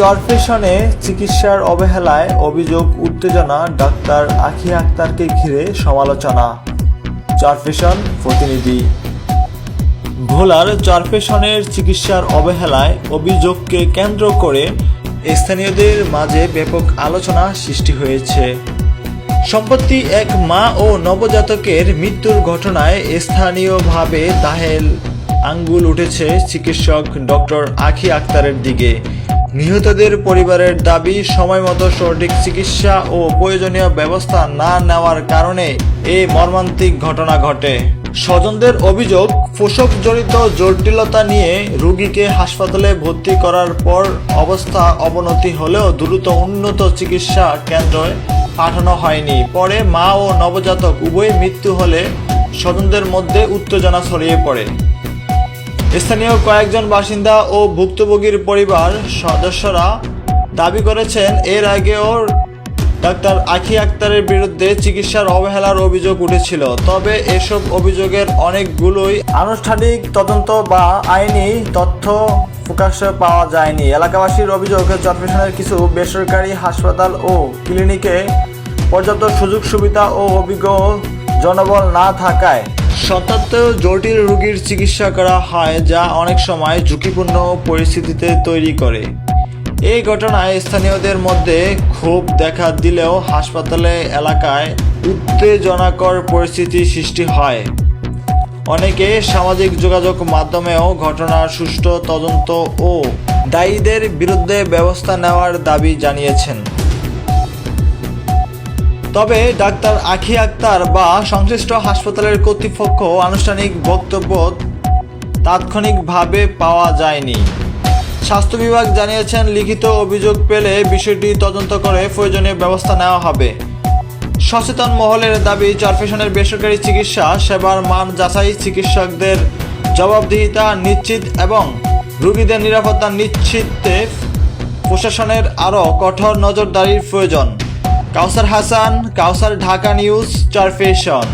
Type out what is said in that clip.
চরফ্যাশনে চিকিৎসার অবহেলায় অভিযোগ, উত্তেজনা, ডাক্তার আখি আক্তারকে ঘিরে সমালোচনা। চরফ্যাশন প্রতিনিধি। ভোলার চরফ্যাশনের চিকিৎসার অবহেলায় অভিযোগকে কেন্দ্র করে স্থানীয়দের মাঝে ব্যাপক আলোচনা সৃষ্টি হয়েছে। সম্প্রতি এক মা ও নবজাতকের মৃত্যুর ঘটনায় স্থানীয়ভাবে দাহেল আঙ্গুল উঠেছে চিকিৎসক ডক্টর আখি আক্তারের দিকে। নিহতদের পরিবারের দাবি, সময়মতো সঠিক চিকিৎসা ও প্রয়োজনীয় ব্যবস্থা না নেওয়ার কারণে এই মর্মান্তিক ঘটনা ঘটে। স্বজনদের অভিযোগ, প্রসবজনিত জটিলতা নিয়ে রোগীকে হাসপাতালে ভর্তি করার পর অবস্থা অবনতি হলেও দ্রুত উন্নত চিকিৎসা কেন্দ্রে পাঠানো হয়নি। পরে মা ও নবজাতক উভয় মৃত্যু হলে স্বজনদের মধ্যে উত্তেজনা ছড়িয়ে পড়ে। স্থানীয় কয়েকজন বাসিন্দা ও ভুক্তভোগীর পরিবার সদস্যরা দাবি করেছেন, এর আগেও ডাক্তার আখি আক্তারের বিরুদ্ধে চিকিৎসার অবহেলার অভিযোগ উঠেছিল। তবে এসব অভিযোগের অনেকগুলোই আনুষ্ঠানিক তদন্ত বা আইনি তথ্য প্রকাশ্যে পাওয়া যায়নি। এলাকাবাসীর অভিযোগ, চরফ্যাশনের কিছু বেসরকারি হাসপাতাল ও ক্লিনিকে পর্যাপ্ত সুযোগ সুবিধা ও অভিজ্ঞ জনবল না থাকায় সত্ত্বেও জটিল রোগীর চিকিৎসা করা হয়, যা অনেক সময় ঝুঁকিপূর্ণ পরিস্থিতিতে তৈরি করে। এই ঘটনায় স্থানীয়দের মধ্যে ক্ষোভ দেখা দিলেও হাসপাতালে এলাকায় উত্তেজনাকর পরিস্থিতি সৃষ্টি হয়। অনেকে সামাজিক যোগাযোগ মাধ্যমেও ঘটনার সুষ্ঠু তদন্ত ও দায়ীদের বিরুদ্ধে ব্যবস্থা নেওয়ার দাবি জানিয়েছেন। তবে ডাক্তার আখি আক্তার বা সংশ্লিষ্ট হাসপাতালের কর্তৃপক্ষ আনুষ্ঠানিক বক্তব্য তাৎক্ষণিকভাবে পাওয়া যায়নি। স্বাস্থ্য বিভাগ জানিয়েছেন, লিখিত অভিযোগ পেলে বিষয়টি তদন্ত করে প্রয়োজনীয় ব্যবস্থা নেওয়া হবে। সচেতন মহলের দাবি, চরফ্যাশনের বেসরকারি চিকিৎসা সেবার মান যাচাই, চিকিৎসকদের জবাবদিহিতা নিশ্চিত এবং রোগীদের নিরাপত্তা নিশ্চিতে প্রশাসনের আরও কঠোর নজরদারির প্রয়োজন। কাউসার হাসান, কাউসার, ঢাকা নিউজ, চরফ্যাশন।